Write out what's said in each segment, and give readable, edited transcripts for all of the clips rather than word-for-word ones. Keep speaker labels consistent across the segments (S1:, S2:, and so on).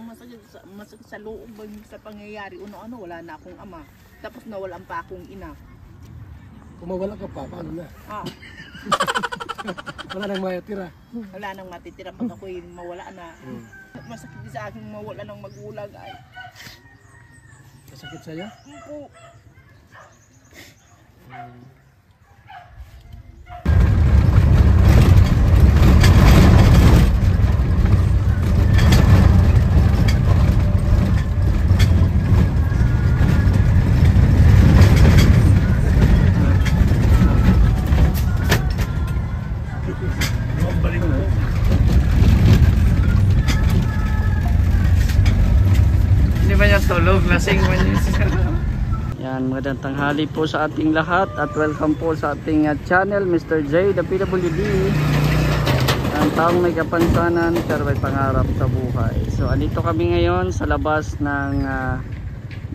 S1: masakit sa loob sa pangyayari. Ano, wala na akong ama. Tapos nawalan pa akong ina.
S2: Kung mawala ka pa, paano na?
S1: Ah.
S2: Wala nang matitira.
S1: Wala nang matitira pag ako'y mawala na. Masakit sa akin mawala ng magulang ay.
S2: Masakit sa'yo?
S1: Po.
S3: Tulog, lasing man yun. Yan, magandang tanghali po sa ating lahat at welcome po sa ating channel, Mr. J, the PWD. Ang taong may kapansanan pero may pangarap sa buhay. So, andito kami ngayon sa labas ng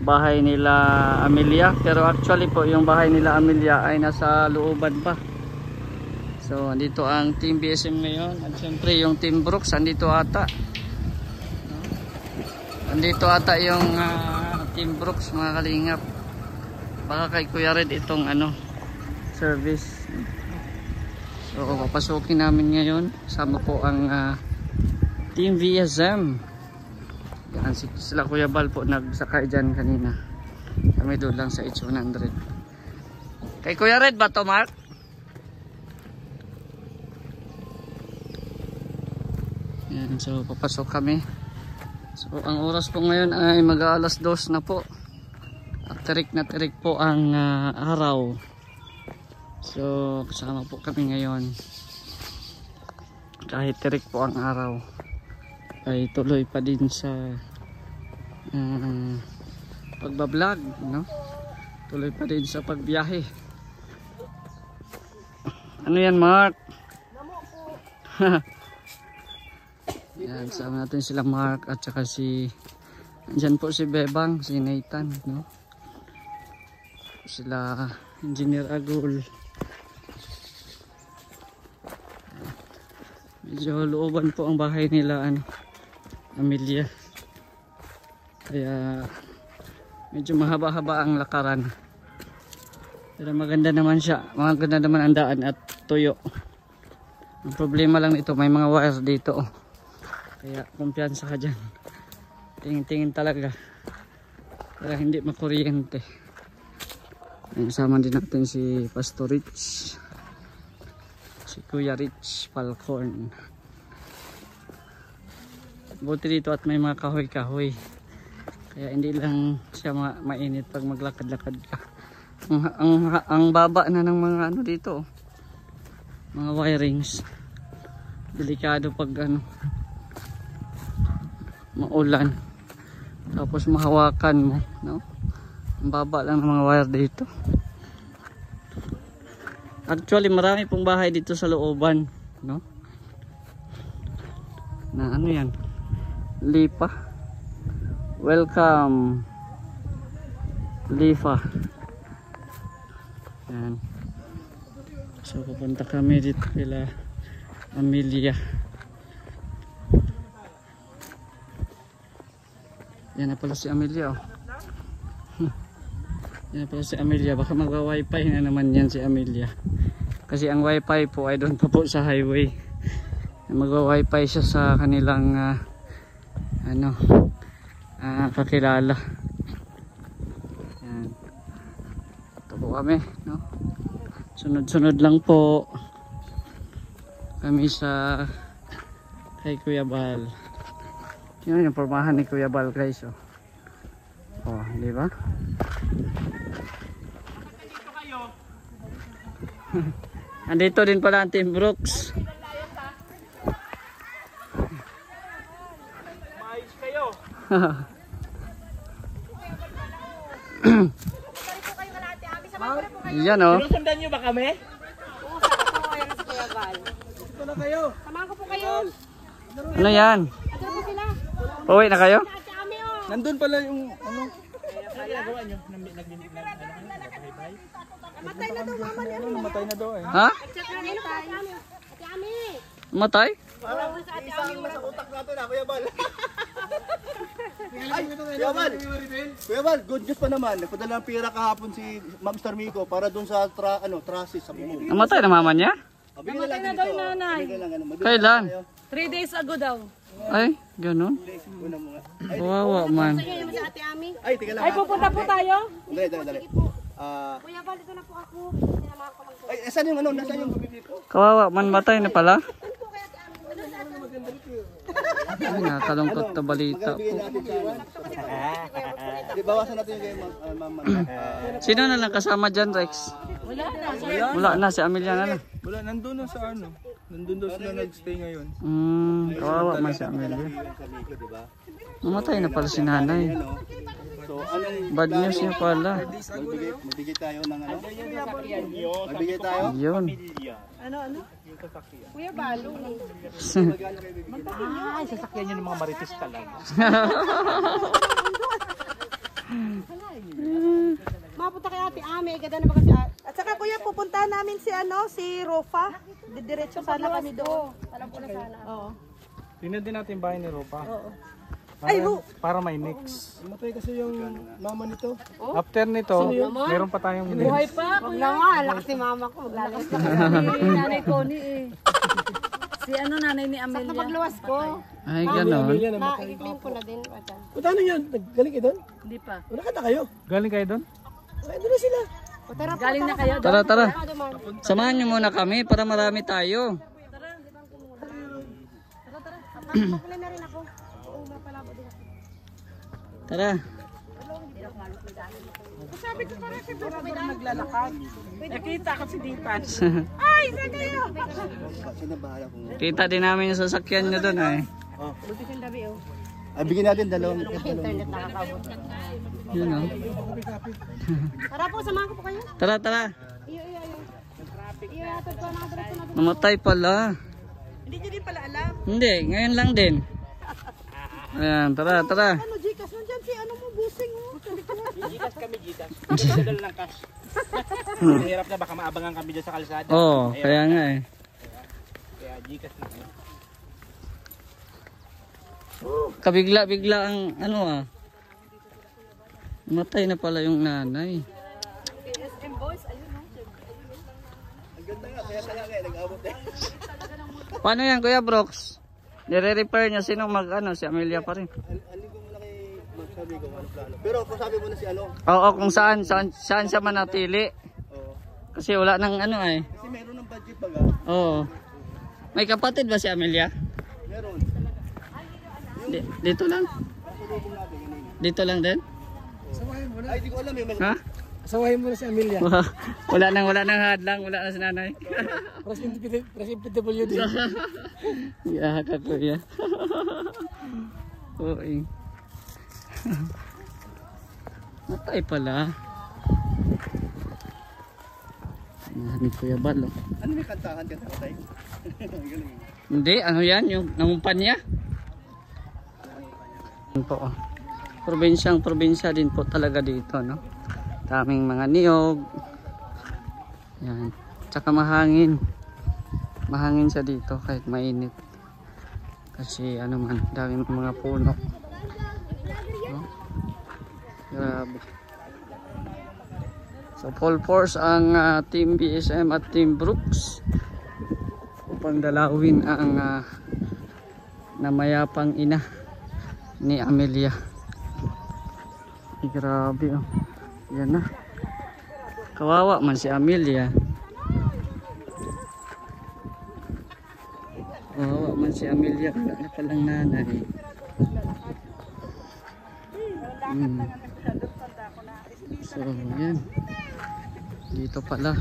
S3: bahay nila Amelia. Pero actually po, yung bahay nila Amelia ay nasa looban pa. So, andito ang Team BSM ngayon. At syempre yung Team Brooks, andito ata. Andito ata yung Team Brooks, mga kalingap. Baka kay Kuya Red itong service. So papasukin namin ngayon. Sama po ang Team VSM. Yan, sila Kuya Bal po nagsakay dyan kanina. Kami doon lang sa H100. Kay Kuya Red ba to, Mark? Yan, so papasok kami. So ang oras po ngayon ay mag-aalas 2 na po. At tirik na tirik po ang araw. So kasama po kami ngayon. Kahit tirik po ang araw ay tuloy pa din sa pagbablog, no? Tuloy pa din sa pagbiyahe. Ano yan, Mark? Yan, sama natin sila Mark at saka andyan po si Bebang, si Nathan, no? Sila Engineer Agul. Medyo looban po ang bahay nila Amelia. Kaya medyo mahaba-haba ang lakaran. Pero maganda naman siya. Maganda naman ang daan at tuyo. Ang problema lang nito, may mga wire dito. Kaya kumpiyansa ka dyan. Tingin-tingin talaga para hindi makuryente. Kasama din natin si Pastor Rich, si Kuya Rich Falcon. Buti dito at may mga kahoy-kahoy, kaya hindi lang siya mainit pag maglakad-lakad ka. Ang baba na ng mga dito, mga wirings. Delikado pag maulan, tapos mahawakan mo, no? Ang baba lang ng mga wire dito. Actually marami pong bahay dito sa looban, no? Na yan, Lipa. Welcome Lipa. Yan. So pupunta kami dito kila Amelia. Yan na pala si Amelia, oh. Yan na pala si Amelia. Baka magwa-wifi na naman yan si Amelia. Kasi ang wifi po ay doon pa po sa highway. Magwa-wifi siya sa kanilang kakilala. Yan. Ito po kami, no? Sunod-sunod lang po kami sa kay Kuya Bal. Yun yung pormahan ni Kuya Bal, guys, oh. Oh, di ba? Andito din pala ang Team Brooks.
S1: Maayos kayo.
S3: Yan, oh.
S1: Sinusundan niyo ba kami?
S4: Oo, saka po kayo sa Kuya Bal.
S1: Ito na kayo.
S4: Samahan ko po kayo.
S3: Ano yan?
S4: Ato po sila.
S3: Pauwi na kayo?
S4: Ate Ami, oh.
S1: Nandun pala yung
S4: Ginagawa
S1: niyo.
S4: Namatay na daw, mama niya.
S1: Namatay na daw eh.
S3: Ha?
S4: Check na rin tayo. Ate Ami.
S3: Matay?
S4: Oo, sa Ate Ami.
S1: Sa utak natin Kuya Bal.
S5: Kuya Val, Kuya Val, good news pa naman. Nagpadala ng pera kahapon si Ma'am Star Miko para dun sa trasis sa bumong.
S3: Namatay na mama niya?
S5: Namatay na daw yung nanay.
S3: Kailan?
S4: 3 days ago daw.
S3: Ay, ganun.
S5: Una mo nga.
S3: Kawawa man.
S4: Sige, yung sa Ate Ami.
S5: Ay, tika lang.
S4: Ay, pupunta po tayo.
S5: Dali.
S4: Kuya Val, dito na po ako. Hindi na ako mag-
S5: Ay, saan yung ano? Nasaan yung bibili ko?
S3: Kawawa man, matay na pala. Ay, nakalungkot na balita po.
S5: Bigyan natin sa Di bawasan natin yung kay Ma'am.
S3: Sino na lang kasama dyan, Rex? Wala na, si Amelia na lang.
S6: Wala, nandun na sa ano. Nandun daw sila nagstay ngayon.
S3: Kawawa man si Amelia. Mamatay na pala si nanay.
S5: So, anong
S3: Bad news niya pala.
S5: magbigay tayo ng ano? Magbigay tayo?
S3: Yun.
S4: Kuya Balo.
S1: Ay, sasakyan niyo ng mga marites talaga.
S4: Mapunta kay Ate Ami. Ganda na ba kasi At saka kuya, pupunta namin si si Rofa. Didiretso sana kami doon. Alam ko na sana. Oo.
S6: Tingnan din natin bahay ni Ropa.
S4: Oo.
S6: Para may mix.
S2: Matay kasi yung mama nito.
S6: After nito, meron pa tayong mix.
S4: Buhay pa, kuya. Wag na nga, lakas ni mama ko. Maglalas na nanay Connie eh. Si nanay ni Amelia. Sa pagluwas ko.
S3: Ay, ganon.
S4: Na-i-claim ko na din.
S2: Punta na yun. Galing kayo doon?
S4: Hindi pa.
S2: Wala ka na kayo.
S6: Galing kayo doon?
S2: Ay, doon na sila.
S4: Galing na kayo.
S3: Tara, tara. Samahan niyo muna kami para marami tayo.
S4: Pakilay na rin ako. Oo, mapalabo din ako.
S3: Tara.
S4: Sabi ko parang si Bro.
S1: Naglalakad. Nakita ko si Dipan.
S4: Ay, saan kayo?
S5: Sino bahala kung...
S3: Kita din namin yung sasakyan niyo doon ay.
S4: Buti siyang dabi oh.
S5: Bigyan natin dalawang
S4: Internet nakakabot.
S3: Yun o.
S4: Tara po, samahan ko po kayo.
S3: Tara, tara.
S4: Iyo. Iyo, atod pa mga diretso natin.
S3: Namatay pala.
S1: Hindi niyo din pala alam.
S3: Hindi, ngayon lang din. Ayan, tara, tara.
S4: Ano, Gcash? Nandyan si mo, busing oh.
S1: Gigas kami, gigas. Dadal lang cash. Mahirap na baka maabangan kami dyan sa kalsada.
S3: Oo, kaya nga eh.
S1: Kaya gigas na.
S3: Kabigla-bigla ang Matay na pala yung nanay.
S4: SM boys, ayun oh.
S5: Ang ganda nga, kaya nag-abot eh.
S3: Paano yan, Kuya Brooks? Nire-repair niya sino si Amelia pa rin.
S5: Alin ko muna kay Ma'am Star Miko kung anong plano. Pero kung sabi mo na si
S3: Oo, kung saan siya manatili.
S5: Oo.
S3: Kasi wala nang eh.
S5: Kasi meron ng budget baga.
S3: Oo. May kapatid ba si Amelia?
S5: Meron.
S3: Dito lang? Dito lang din?
S5: Ay, di ko alam eh.
S3: Ha?
S2: Asawahin mo na si Amelia.
S3: wala nang hadlang, wala na si nanay.
S2: President PWD.
S3: Yeah, Kuya. Oo. Matay pala. Ni Kuya Bal.
S5: Ano may kantahan ka sa tayo? Galing.
S3: Hindi, ano yan? Yung nangunpan niya? Yan po. Probinsya din po talaga dito, no? Daming mga niyog. Yan. Tsaka mahangin. Mahangin siya dito kahit mainit. Kasi daming mga puno. No? Grabe. So full force ang Team BSM at Team Brooks upang dalawin ang namayapang ina ni Amelia. Grabe oh. Yan na. Kawawa man si Amelia. Kawawa man si Amelia. Wala na palang nanay. So yan. Dito pala.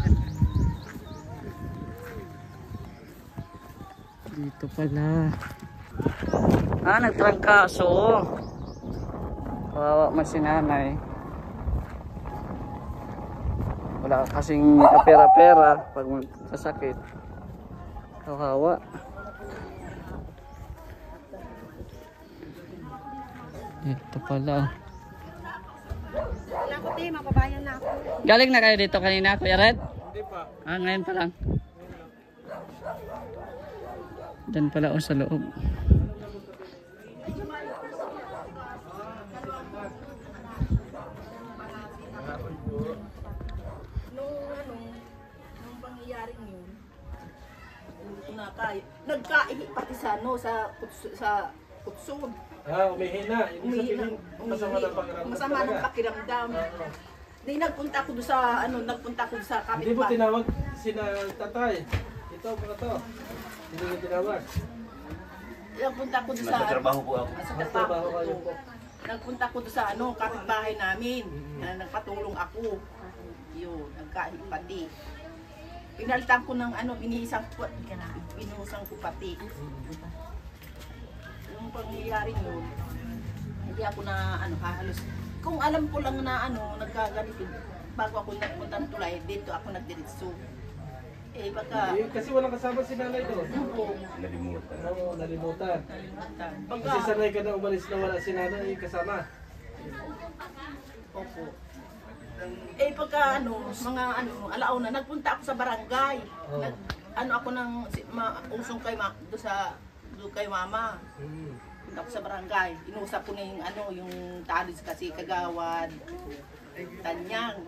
S3: Dito pala. Nagtrangkaso. Kawawa man si nanay. Wala kasing kapera-pera pag sasakit. Kawawa. Ito pala.
S4: Wala ko, te, mapabayan na ako.
S3: Galing na kayo dito kanina, Kuya Red? Hindi pa. Ngayon pa lang. Dan pala sa loob.
S1: nagkaihi pati sa ano, sa kutsod.
S2: Umihina. Ibig sabihin, masama ng pakiramdam
S1: Masama ng
S2: talaga.
S1: pakiramdam. Di nagpunta ako doon sa nagpunta ako sa
S2: Hindi mo
S1: kapitbahay.
S2: tinawag sina tatay. Ito, mga to. Hindi mo tinawag.
S1: Nagpunta ako doon sa
S5: Nasa trabaho po ako.
S1: Sa
S2: Trabaho
S1: trabaho
S2: kayo
S1: ko.
S2: po.
S1: Nagpunta ako doon sa kapitbahay namin. Nagpatulong ako. Yun, nagkaihi pati. Pinalitan ko ng binihisang ko, binusang ko pati. Yung pangyayari yun, hindi ako na halos. Kung alam ko lang na nagkaganito, bago ako nagpunta ng tulay, dito ako nagdiretso. Eh baka,
S2: Kasi walang kasama si nanay doon.
S1: opo,
S5: Nalimutan.
S2: Oo, nalimutan.
S1: nalimutan.
S2: Kasi
S1: Baka,
S2: sanay ka na umalis na wala si nanay kasama.
S1: opo. Eh pagka mga alauna, nagpunta ako sa barangay.
S2: Oh.
S1: Ako ng usong doon kay mama. Punta ako sa barangay. Inusap ko na yung talis kasi kagawad, tanyang.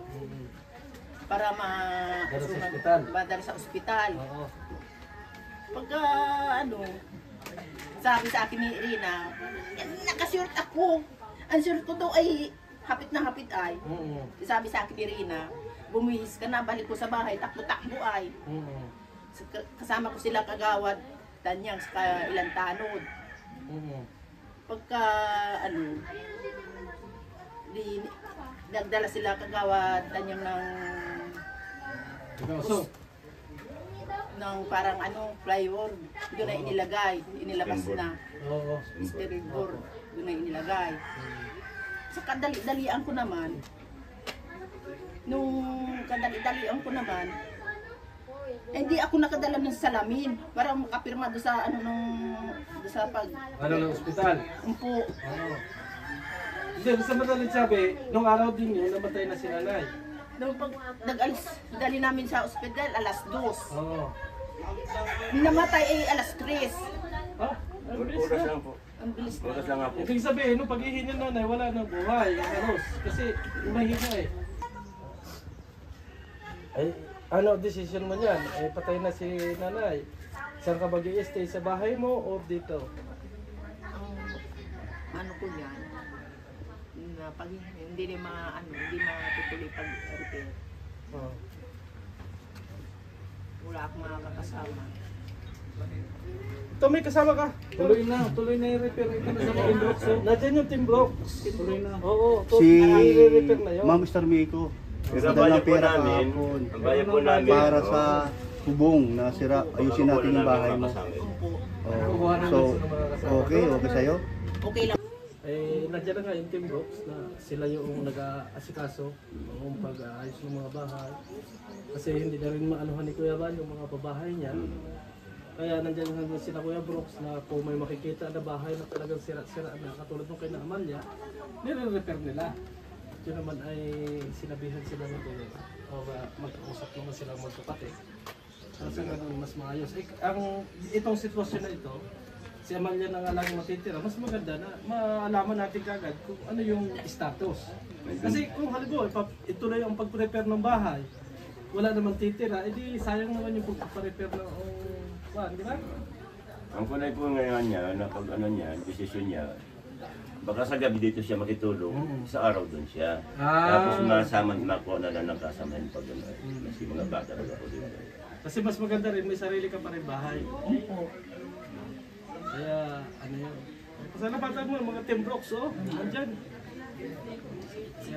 S1: Para
S2: Dala sa ospital.
S1: madala sa ospital.
S2: Oo.
S1: Pagka sabi sa akin ni Irina, nakashirt ako. Ang shirt ko daw ay hapit na hapit ay. Sabi sa akin ni Irina, bumihis ka na, balik ko sa bahay, takbo-takbo ay. Kasama ko sila kagawad, tanyang sa ilang tanod. Pagka nagdala sila kagawad, tanyang ng parang plywood, doon na inilagay, inilabas na.
S2: Oo.
S1: Storyboard, doon na inilagay. Sa kadali-dalian ko naman, hindi ako nakadala ng salamin para makapirma doon sa doon sa pag
S2: Ng ospital?
S1: umpo.
S2: Oo. Hindi, sa madaling sabi, nung araw din yun, namatay na si nanay.
S1: Nung pag nag-alis, dali namin sa ospital, alas 2.
S2: Oo.
S1: Namatay ay alas 3.
S2: Ah, ang bilis
S5: Oras
S2: na.
S5: lang po.
S1: Ang bilis na.
S5: Oras lang nga po.
S2: Ibig sabihin, nung pag-ihi ng nanay, wala nang buhay, ang anos. Kasi mahina eh. Ay, decision mo niyan? Eh, patay na si nanay. Saan ka mag-i-stay? Sa bahay mo o dito?
S1: Ang ko yan, na pag hindi matutuloy pag-repair.
S2: Oo.
S1: Wala akong makakasama.
S2: Ito, may kasama ka. Tuloy na yung repair. Ito na sa Team Brooks. Nandiyan yung Team Brooks. Tuloy na. Oo,
S5: Si
S2: i-repair na yun.
S5: Ma'am Mr. Miko.
S7: Pero
S5: Nagdala
S7: bayan
S5: ng
S7: po
S5: pera
S7: namin,
S5: kahapon
S7: ang bayan po namin,
S5: para sa bubong na sira. Ayusin natin yung bahay mo.
S1: Opo.
S5: Oh, so, okay sa'yo?
S1: Okay lang.
S2: Eh, nandiyan na nga yung Team Brooks na sila yung nag-aasikaso ng pag-aayos ng mga bahay. Kasi hindi na rin maanuhan ni Kuya Van yung mga babahay niya. Kaya nandiyan nga sila Kuya Brooks na kung may makikita na bahay na talagang sira-sira na katulad ng kay na Amalia, nire-repair nila. Ito naman ay sinabihan sila ng Kuya o mag-usap naman sila magkapatid. Kasi ganun mas maayos. Itong sitwasyon na ito, si Amalia na nga lang matitira, mas maganda na maalaman natin kagad kung ano yung status. Kasi kung halimbawa, ituloy ang pag-prepare ng bahay, wala naman titira, edi sayang naman yung pag-prepare ng di ba?
S7: ang kulay po ngayon niya, na pag desisyon niya, baka sa gabi dito siya makitulong, sa araw doon siya. Tapos makuha na lang ng kasamahan pag kasi mga bata na ako dito.
S2: Kasi mas maganda rin, may sarili ka pa rin bahay.
S1: Opo.
S2: Kaya, yun. Pasalamatan mo, mga Team Brooks, nandyan.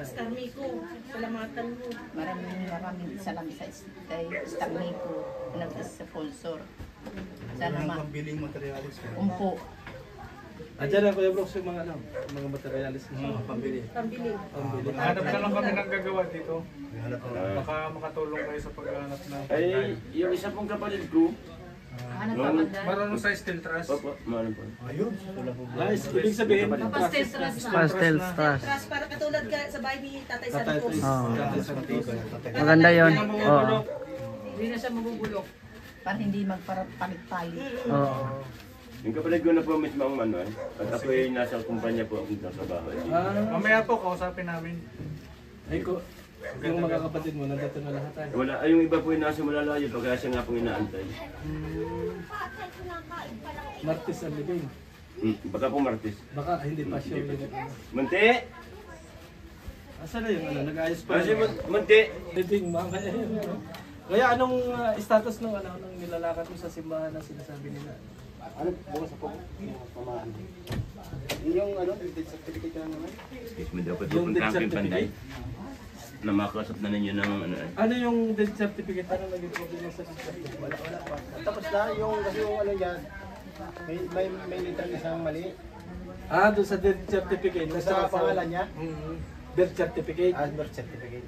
S4: Star Miko, salamatan mo.
S1: Maraming salamat sa Starmico na nag-sponsor. Sana
S5: Pambiling materialis.
S1: umpo.
S2: Andyan na Kuya Brooks yung mga mga materialis mo.
S5: Pambili.
S4: Pambili.
S6: Hanap na lang kami ng gagawa dito.
S5: Hanap ko.
S6: Baka makatulong kayo sa paghahanap ng
S7: Ay, yung isa pong kapatid ko,
S6: marunong sa steel truss.
S7: opo, maano po.
S5: Ayun. Wala po.
S2: Guys, ibig sabihin,
S4: Pastel trust na.
S3: Pastel strass.
S4: Trust para katulad ka sa bahay ni Tatay Santos.
S3: Maganda yun. Oo.
S4: Hindi na siya mabubulok.
S1: Para hindi magpalit-palit.
S3: Oo.
S7: Yung kapatid ko na po mismo ang manual, at ako ay nasa kumpanya po akong trabaho.
S6: Mamaya po, kausapin namin.
S2: Ay ko, Yung mga kapatid mo, nandito na lahat ay.
S7: Wala, ay, yung iba po yung nasa malalayo, pagka siya nga pong inaantay.
S2: Martis ang living.
S7: Baka po Martis.
S2: Baka hindi pa sure yun.
S7: Munti!
S2: Asa na yung nag-ayos pa.
S7: Kasi munti!
S2: Living mga kaya yun. Kaya anong status ng nung nilalakad mo sa simbahan na sinasabi nila?
S5: Ano bukas ako? Pamaan. Yung death certificate na naman.
S7: Excuse me, dapat
S2: Yung
S7: pupunta
S2: death
S7: ang panday.
S2: certificate?
S7: Na makasap na ninyo ng ano.
S2: Ano yung death certificate? Ano naging problema sa death certificate?
S5: Wala pa. Tapos na yung kasi yung niyan. May litang isang mali.
S2: Doon sa death certificate.
S5: Sa pangalan niya.
S2: Death certificate.
S5: Birth certificate.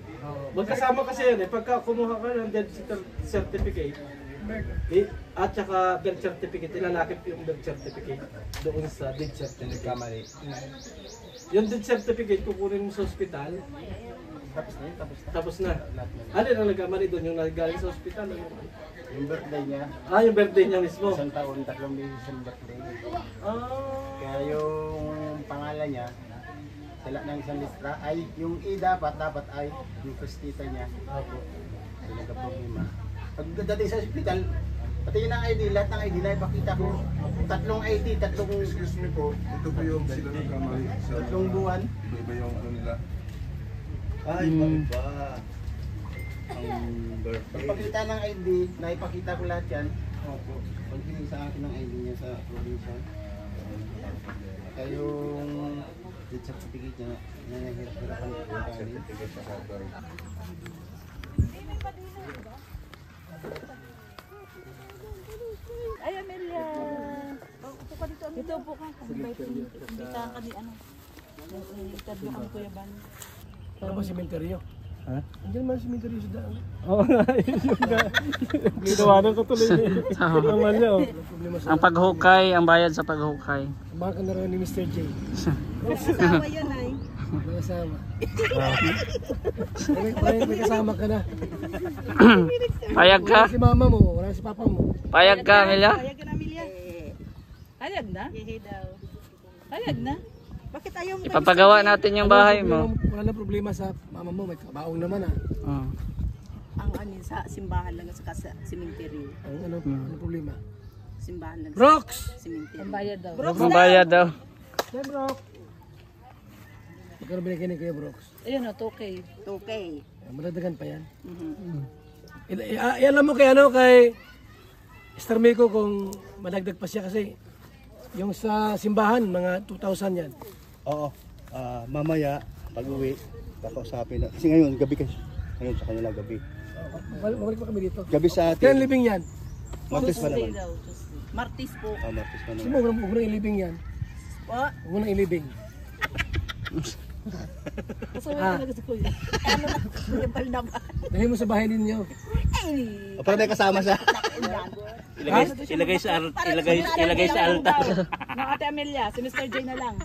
S2: Magkasama kasi yun eh. Pagka kumuha ka ng death certificate, at saka birth certificate, ilalakip yung birth certificate doon sa death certificate.
S5: Kamali.
S2: Yung death certificate, kukunin mo sa ospital,
S5: Tapos na yun,
S2: tapos na. Ano yung nagkamali doon? Yung nagaling sa ospital?
S5: Yung birthday niya,
S2: Yung birthday niya mismo.
S5: isang taon, 3 beses yung birthday. Kaya
S2: Ah.
S5: yung pangalan niya, sila ng isang listra, ay yung E dapat ay yung kustita niya.
S2: Opo.
S5: Ay nagka-problema. Pagdating sa ospital, pati yun ang ID, lahat ng ID na ipakita ko. 3 ID, 3
S6: Excuse me po, ito po yung sila nagkamali sa
S5: 3 buwan.
S6: iba yung ano nila.
S5: Ay, iba. Ang birthday. Pagpakita ng ID, naipakita ko lahat yan. Opo. Pagpili sa akin ng ID niya sa probinsya. Kaya yung death certificate niya, nangyahirapan ko yung certificate sa birth.
S4: Ay, Amelia. Upo ka dito, Amelia. Dito upo ka. Hindi ka kami ano. Interview kang Kuya Ban.
S2: Ano ba sementeryo? Ha? Andiyan man sementeryo sa daan. Oo nga, yung ginawanan ko tuloy niya. Naman niya,
S3: Ang paghukay, ang bayad sa paghukay.
S2: Baka na rin ni Mr. J.
S4: Kasama yan ay.
S2: May kasama. May kasama ka na.
S3: Payag ka?
S2: Wala si mama mo, wala si papa mo.
S3: Payag ka, Amelia?
S4: Payag ka na, Amelia. Payag na? Yehe daw. Payag na? Bakit ayaw mo?
S3: Ipapagawa natin yung bahay mo.
S2: Wala na problema sa mama mo, may kabaong naman
S3: Oh.
S1: Ang anin sa simbahan lang sa cemetery.
S2: Ano problema?
S1: Simbahan lang sa
S3: Brooks!
S1: cemetery.
S4: Bayad daw.
S3: Ang bayad daw.
S2: Hey, Brooks! Magkano binigay ni Kuya Brooks?
S4: Ayun o, 2K.
S1: Okay.
S2: Madagdagan pa yan.
S1: Mhm.
S2: Alam mo kay Star Miko kung madagdag pa siya kasi yung sa simbahan, mga 2,000 yan.
S5: Oo. Mamaya, pag-uwi, kakausapin na. Kasi ngayon, gabi kasi. Ngayon sa kanila, gabi.
S2: Mabalik pa kami dito.
S5: Gabi sa
S2: Kailan
S5: atin.
S2: living yan?
S5: Martes pa naman.
S1: Martis po.
S5: Martes pa
S2: Kasi
S5: naman.
S2: huwag mo nang ilibing yan.
S1: Po.
S2: Huwag mo nang ilibing.
S4: Talaga sa Kuya.
S1: Ano na? Kapal naman.
S2: Dahil mo sa bahay ninyo.
S1: Ay.
S5: Para may kasama siya.
S7: Ilagay sa altar.
S4: Ng Ate Amelia, si Mr. J na lang.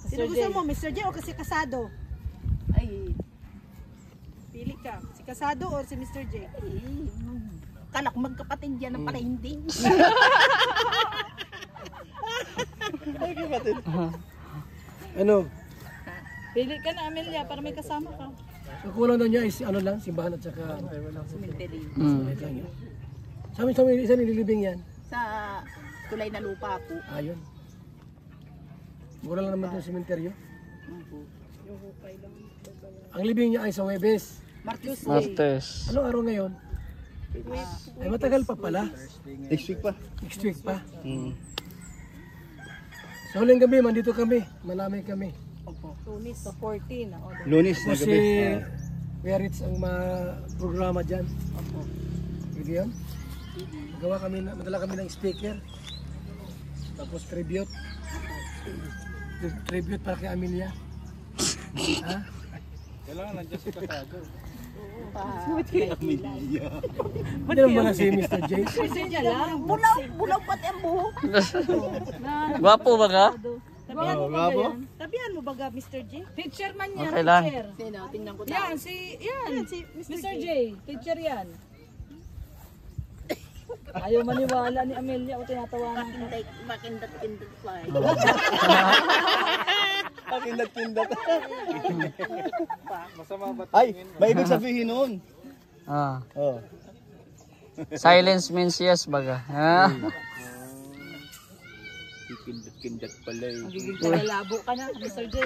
S4: Sino gusto mo, Mr. J o kasi kasado?
S1: Ay.
S4: Pili ka, si kasado o si Mr. J?
S1: Kala ko magkapatid yan, pala hindi.
S2: Ano?
S4: Pili ka na, Amelia, para may kasama ka.
S2: Ang kulang daw niya is ano lang, simbahan at saka
S1: Cemetery.
S2: wait lang yun. Sa amin isa nililibing yan.
S1: Sa kulay na lupa po.
S2: Ayun. Mura lang naman yung sementeryo. Ang libing niya ay sa Webes.
S1: Martis po.
S3: Martes.
S2: Anong araw ngayon? Ay matagal pa pala.
S5: Next week pa.
S2: Next week pa. Sa huling gabi, mandito kami. Malamay kami.
S4: Tunis sa 14.
S5: Lunes na
S2: Kasi
S5: gabi.
S2: Kuya Ritz ang programa dyan. Pwede yun? Magawa kami, madala kami ng sticker. Tapos tribute. Tribute para kay Amelia. Ha?
S6: Kailangan nandiyan si Kasado.
S2: Hindi naman mga si Mr. J.
S4: Mr. J lang.
S1: Bulaw pati ang buhok.
S3: Gwapo ba ka?
S4: Tabihan mo ba yan? Tabihan mo ba ga, Mr. J? Teacher man yan,
S3: Okay lang.
S4: teacher.
S1: Sino? Tingnan ko
S4: Yan, si Mr. J. Teacher yan. Ayaw maniwala ni Amelia o tinatawanan ka.
S1: Makindat pa eh.
S5: Pakindat-kindat.
S6: Masama ba
S5: Ay, may ibig sabihin noon.
S3: Ah.
S5: Oh.
S3: Silence means yes baga. Ah.
S7: Kikindat pala eh.
S4: Tagalabo ka na, Mr. J.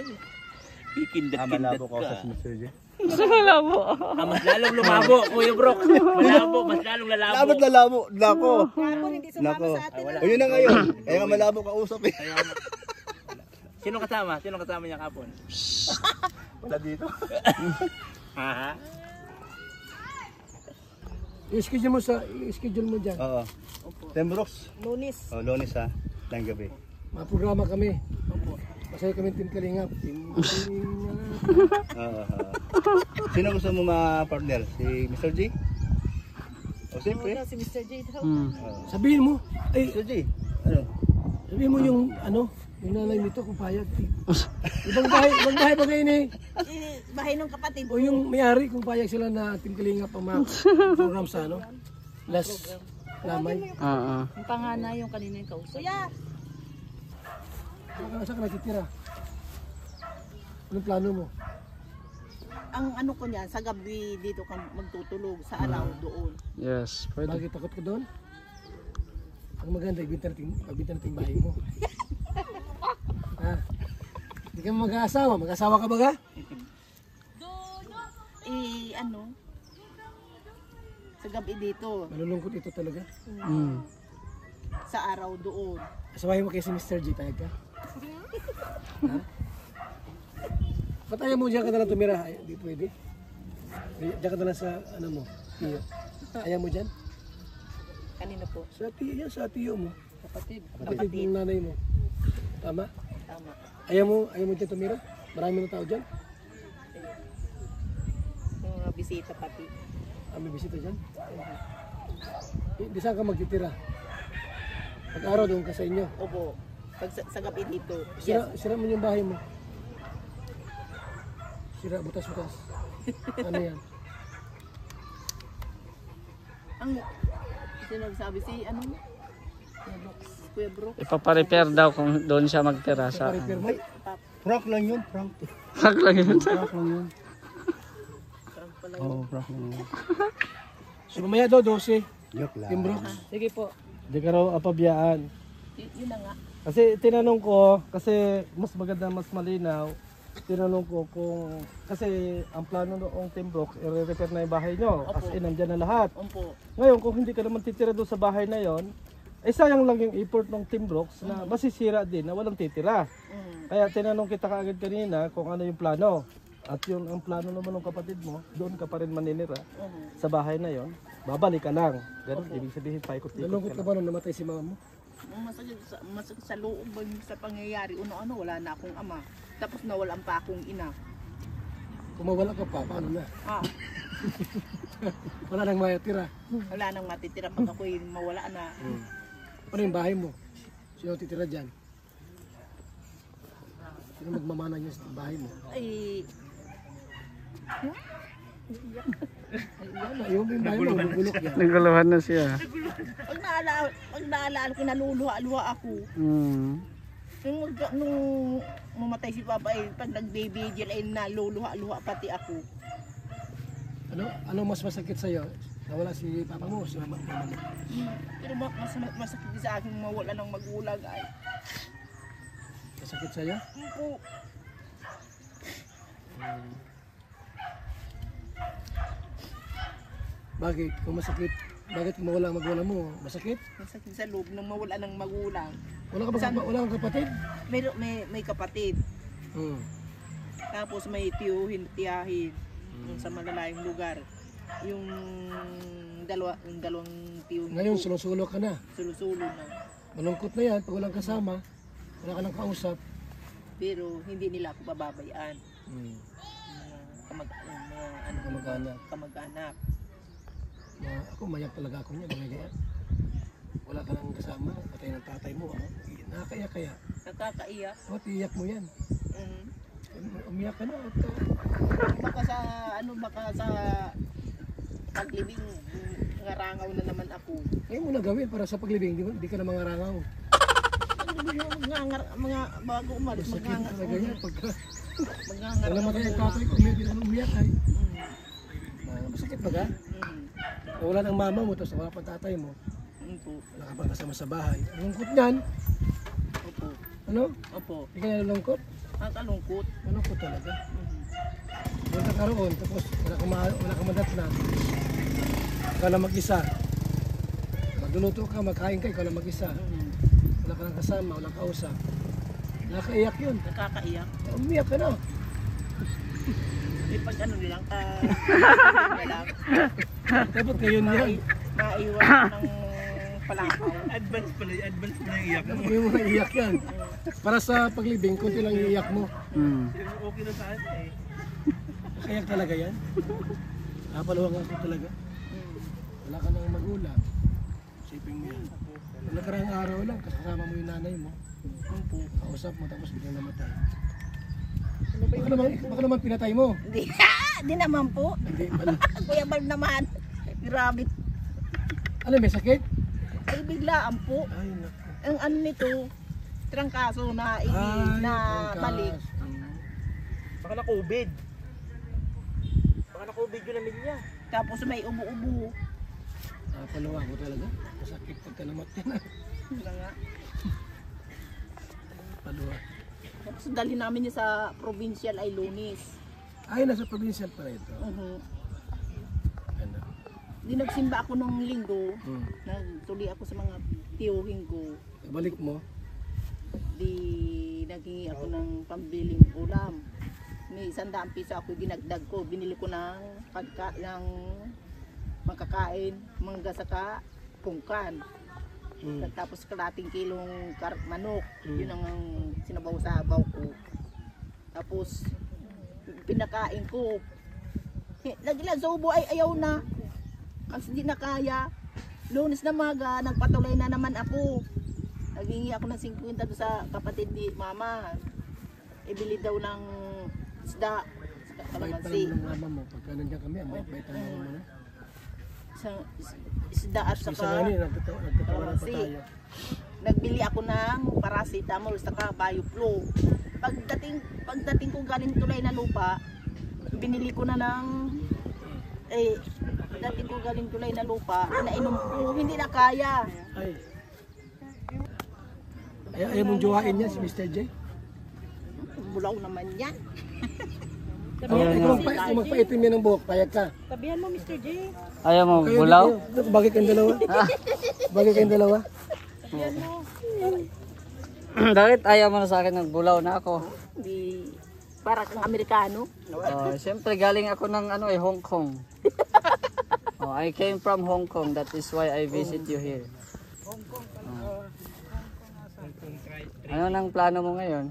S7: Kikindat-kindat
S5: Malabo ka sa Mr. J.
S3: Malabo.
S7: Mas lalong lumabo, Kuya Brooks. Malabo, mas lalong lalabo.
S5: Dapat lalabo. Nako.
S4: Kapon, hindi sumama
S5: Nako.
S4: sa atin.
S5: O yun na ngayon. Kaya nga malabo ka usap eh.
S7: Sino kasama? Sino kasama niya kapon?
S5: Wala dito.
S7: Ha?
S2: I-schedule mo dyan.
S5: Oo. Tembrox.
S4: Lunis.
S5: Oh, Lunes ha. Ng gabi.
S2: Maprograma kami. Masaya kami Team Kalingap.
S5: Oo. Sino gusto mo ma-partner? Si Mr. G? O siyempre.
S4: Si Mr. J daw.
S2: Sabihin mo. Ay,
S5: Mr. G. Ano?
S2: sabihin mo yung yung nanay nito kung payag. Ibang bahay ba kayo ni?
S4: Bahay ng kapatid.
S2: O yung may-ari kung payag sila na Team Kalingap ang mga program sa last lamay.
S3: Oo.
S4: Ang panganay yung kanina yung kausap. Kuya!
S2: Saan ka natitira? Anong plano mo?
S1: Ang ano ko niyan, sa gabi dito ka magtutulog, sa araw doon.
S3: Yes, pwede.
S2: Bakit takot ko doon? Ang maganda, ibinta natin bahay mo. Ha? Hindi ka mag-aasawa. Mag-asawa ka ba ka?
S1: Sa gabi dito,
S2: Malulungkot ito talaga.
S1: sa araw doon.
S2: Asawahin mo kay si Mr. G, tayag ka? Ha? Ba't ayaw mo dyan ka na lang tumira? Ay, di pwede. Diyan ka na lang sa mo. Tiyo. Ayaw mo dyan?
S1: Kanina po,
S2: Sa tiyo mo.
S1: kapatid.
S2: Kapatid ng nanay mo. Tama?
S1: Tama.
S2: Ayaw mo dyan tumira? Marami na tao dyan?
S1: Yung mga bisita pati.
S2: May bisita dyan? Di saan ka magtitira? Pag-araw doon ka sa inyo.
S1: Opo, pag sa gabi dito.
S2: Sira mo yung bahay mo. Sira, butas-butas. Ano yan?
S1: Ang sinasabi si Kuya Brooks.
S3: Ipaparepair daw kung doon siya magtira sa
S2: Repair mo?
S5: Prank lang yun, prank.
S3: Prank lang yun.
S5: Prank lang yun.
S1: Parang pala
S5: Oo, prank lang yun.
S2: So mamaya daw 12.
S5: Joke lang.
S2: Timbro.
S1: Sige po.
S2: Hindi ka raw apabiyaan.
S1: Yun na nga.
S2: Kasi tinanong ko, kasi mas maganda, mas malinaw. Tinanong ko kung, kasi ang plano noong Timbrox, i-repair na yung bahay nyo. As in, nandyan na lahat.
S1: Opo.
S2: Ngayon, kung hindi ka naman titira doon sa bahay na yon, eh sayang lang yung effort ng Timbrox na masisira din na walang titira. Kaya tinanong kita kaagad kanina kung ano yung plano. At yun ang plano naman ng kapatid mo, doon ka pa rin maninira sa bahay na yon. Babalik ka lang. Ganun, ibig sabihin paikot-ikot
S3: Nalungkot ka ba nung namatay si mama mo?
S1: Masakit sa loob sa pangyayari. Ano, wala na akong ama. Tapos nawalan pa akong ina.
S3: Kung mawala ka pa, paano na?
S1: Ah,
S3: Wala nang matira.
S1: wala nang matitira pag ako'y mawala na.
S3: Ano yung bahay mo? Sino titira dyan? Sino magmamana niya sa bahay mo?
S1: Ay,
S3: Ayaw mo yung bahay mo, magulok yan.
S2: Naguluhan na siya.
S1: pag naalala ko, naluluha-luha ako. Nung mamatay si Papa, pag nag-baby-vigil, ay naluluha-luha pati ako.
S3: Ano mas masakit sa'yo? Nawala si papa mo, si mama mo.
S1: Pero masakit din sa akin mawala ng magulang ay.
S3: Masakit sa'yo?
S1: Po,
S3: Bakit? Kung masakit, bakit kung mawala ang magulang mo? Masakit?
S1: masakit sa loob nang mawala ng magulang.
S3: Wala ka ba, wala kang kapatid?
S1: May kapatid. Tapos may tiyahin sa malalayong lugar. Yung dalawang tiyuhin
S3: Ngayon,
S1: ko,
S3: sulusulo ka na.
S1: sulusulo na.
S3: Malungkot na yan pag walang kasama. Wala ka nang kausap.
S1: Pero hindi nila ako pababayaan.
S3: Kamag-anak.
S1: Kamag-anak.
S3: Ako, mayak talaga ako niya. Mga ganyan. Wala ka nang kasama. Patay ng tatay mo. Nakakaiyak kaya.
S1: Nakakaiyak.
S3: Ba't iiyak mo yan? Umiyak ka na.
S1: Baka sa paglibing ngarangaw na naman ako.
S3: Ngayon mo na gawin para sa paglibing. Di ka na mangarangaw.
S1: mga bago umalis,
S2: Sakit talaga yan pagka
S1: magngangar.
S2: wala matay ang tatay ko, umiyak ay. Masakit ba ka? Wala ng mama mo, tapos wala pang tatay mo.
S1: Opo.
S2: Wala ka pang kasama sa bahay. Lungkot niyan.
S1: Opo.
S2: Ano?
S1: Opo.
S2: Hindi ka nalungkot?
S1: Ang kalungkot.
S2: Malungkot talaga. Doon ka karoon, tapos wala kang madatnan. Ikaw lang mag-isa. Magluluto ka, magkain ka, ikaw lang mag-isa. Wala ka lang kasama, wala ka kausap. Nakaiyak yun.
S1: Nakakaiyak.
S2: Umiyak ka na.
S1: Di pag ano nilang lang.
S2: Dapat ngayon yan.
S1: Maiwan ng palakaw.
S6: Advance pala yung iyak mo.
S2: Hindi mo naiyak yan. Para sa paglibing, kunti lang iiyak mo.
S6: Okay na sa atin eh.
S2: Kayak talaga yan. Napaluwang ako talaga. Wala ka nang magulang. Isipin mo yan. Kung nakarang araw lang, kasama mo yung nanay mo. Kausap mo tapos biglang namatay. Baka naman pinatay mo.
S1: Di naman po.
S2: Hindi pala.
S1: Kuya Bal naman. Grabe.
S2: Ano, may sakit?
S1: Ay biglaan po.
S2: Ay, naku.
S1: Ang ano nito, trangkaso na
S2: Ay,
S1: na
S2: trangkas.
S1: balik.
S6: Baka na COVID. Baka na COVID yun namin niya.
S1: Tapos may ubo-ubo.
S2: Napaluwang ko talaga. Masakit pagka namatay na.
S1: Wala nga.
S2: Paluwang.
S1: Tapos dali namin niya sa provincial ay Lunis.
S2: Ay, nasa provincial pa rin ito. Ano?
S1: Di nagsimba ako nung linggo.
S2: Hmm.
S1: Nagtuli ako sa mga tiyuhin ko.
S2: Balik mo.
S1: Di naghingi ako ng pambiling ulam. May 100 piso ako dinagdag ko. Binili ko ng makakain, mga saka pungkan. Tapos kalating kilong manok. Yun ang sinabaw-sabaw ko. Tapos pinakain ko. Naglazobo ay ayaw na. Kasi di na kaya. Lunes na maga, nagpatuloy na naman ako. Naghingi ako ng 50 doon sa kapatid ni mama. Ibili daw ng isda.
S2: Bait pa
S1: Kalamansi.
S2: naman ng mama mo. Pagka nandiyan kami, bait ang mama mo na.
S1: Isda at
S2: Isa nga
S1: saka
S2: niya, nagtatawaran pa
S1: kalamansi.
S2: tayo.
S1: Nagbili ako ng paracetamol saka BioFlow. Pagdating ko galing tulay na lupa, binili ko na ng pagdating ko galing tulay na lupa, inainom ko, hindi na kaya.
S2: Ay. Ayaw mong jowain niya si Mr. J?
S1: Bulaw naman yan.
S2: Kung magpaitim yan ng buhok, payag ka.
S4: Tabihan mo, Mr. J.
S3: Ayaw mo,
S2: Kayo
S3: bulaw?
S2: dito, bagay kayong dalawa. Bagay kayong dalawa.
S4: Tabihan mo.
S3: Bakit ayaw mo na sa akin ng bulaw na ako?
S1: Di, para kang Amerikano.
S3: Siyempre galing ako ng Hong Kong. I came from Hong Kong, that is why I visit you here. Ano nang plano mo ngayon?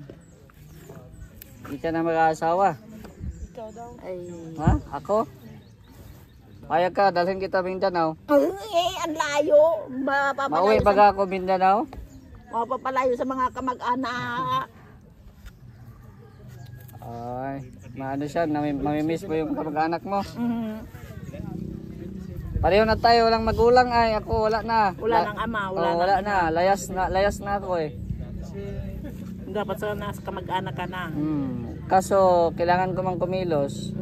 S3: Hindi ka na mag-aasawa?
S4: Ikaw daw.
S1: Ay,
S3: Ha? Ako? Payag ka, dalhin kita Mindanao.
S1: ang layo.
S3: Mauwi baga ako Mindanao?
S1: Mapapalayo sa mga kamag-anak.
S3: Ay, maano siya, mamimiss mo yung kamag-anak mo. Pareho na tayo, walang magulang ay, ako wala na.
S1: Wala nang ama,
S3: wala na. Layas na ako eh.
S1: Dapat sa nasa kamag-anak ka na.
S3: Kaso, kailangan ko mang kumilos.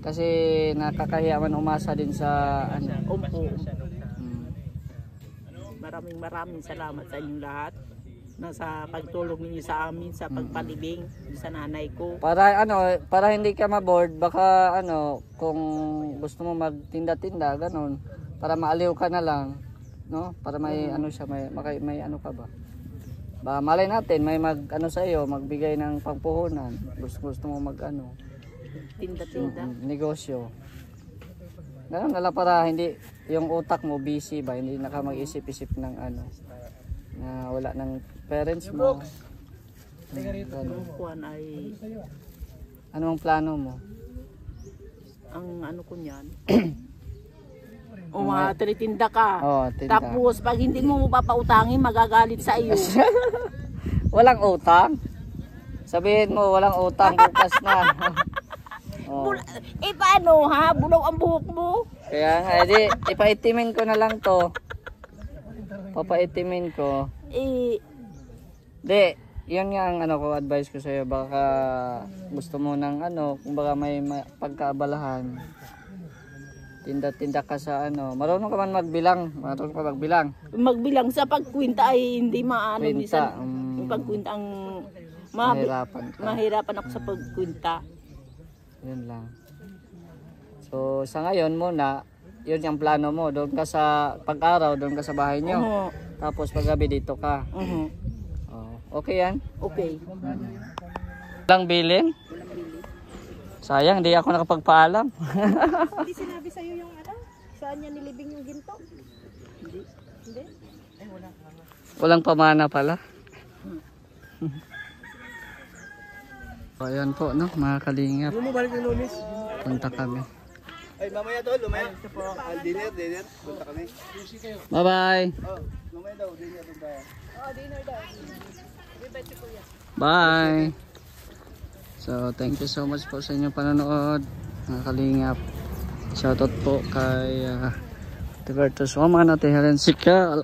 S3: Kasi nakakahiya man umasa din sa
S1: Umpo. Maraming salamat sa inyong lahat. Nasa pagtulong ninyo sa amin sa pagpalibing sa nanay ko.
S3: Para hindi ka ma-bored, baka kung gusto mo magtinda-tinda, ganun, para maaliw ka na lang, no? Para may siya, may ano ka ba? Ba malay natin may sa iyo, magbigay ng pangpuhunan. Gusto mo
S1: Tinda-tinda.
S3: negosyo. Ganun nala para hindi yung utak mo busy ba, hindi na ka mag-isip-isip ng na wala ng parents mo.
S1: Kuan ay
S3: Ano ang plano mo?
S1: ang ko niyan. Tinitinda ka.
S3: Tinda.
S1: Tapos pag hindi mo papautangin, magagalit sa iyo.
S3: Walang utang. Sabihin mo walang utang bukas na.
S1: Paano ha? Bulaw ang buhok mo.
S3: Kaya nga, ipaitimin ko na lang to. Papaitimin ko. Di, yun nga ang ano ko, advice ko sa'yo. Baka gusto mo ng ano, kung baka may pagkaabalahan. Tinda-tinda ka sa ano. Marunong ka man magbilang. Marunong ka magbilang.
S1: Magbilang sa pagkwinta ay hindi maano.
S3: Kwinta.
S1: Yung pagkwinta ang
S3: Mahirapan ka.
S1: mahirapan ako sa pagkwinta.
S3: Yun lang. So, sa ngayon muna, yun yung plano mo. Doon ka sa pag-araw, doon ka sa bahay nyo.
S1: Oo.
S3: Tapos paggabi dito ka.
S1: Mhm.
S3: Oh, okay yan?
S1: Okay.
S3: Walang bilin? Sayang, hindi ako nakapagpaalam.
S4: Hindi sinabi sa'yo yung ano? Saan niya nilibing yung ginto? Hindi?
S3: Walang pamana pala. So, ayan po, no, mga kalingap.
S6: Ano mo balik ng Lunes?
S3: Punta kami.
S5: Ay, mamaya tol, lumaya. Dinner. Punta kami.
S3: Bye-bye.
S5: Oh, mamaya daw, dinner punta.
S3: Bye. So, thank you so much po sa inyong panonood, mga kalingap. Shoutout po kay Tibertus Woman, Ate Helen Sika,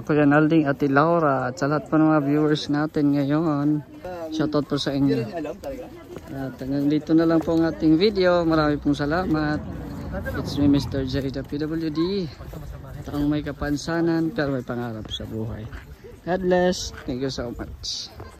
S3: Kuya Nalding, Ate Laura, at sa lahat po ng mga viewers natin ngayon. Shoutout po sa inyo. At hanggang dito na lang po ang ating video. Marami pong salamat. It's me, Mr. J, the PWD. Taong may kapansanan pero may pangarap sa buhay. God bless. Thank you so much.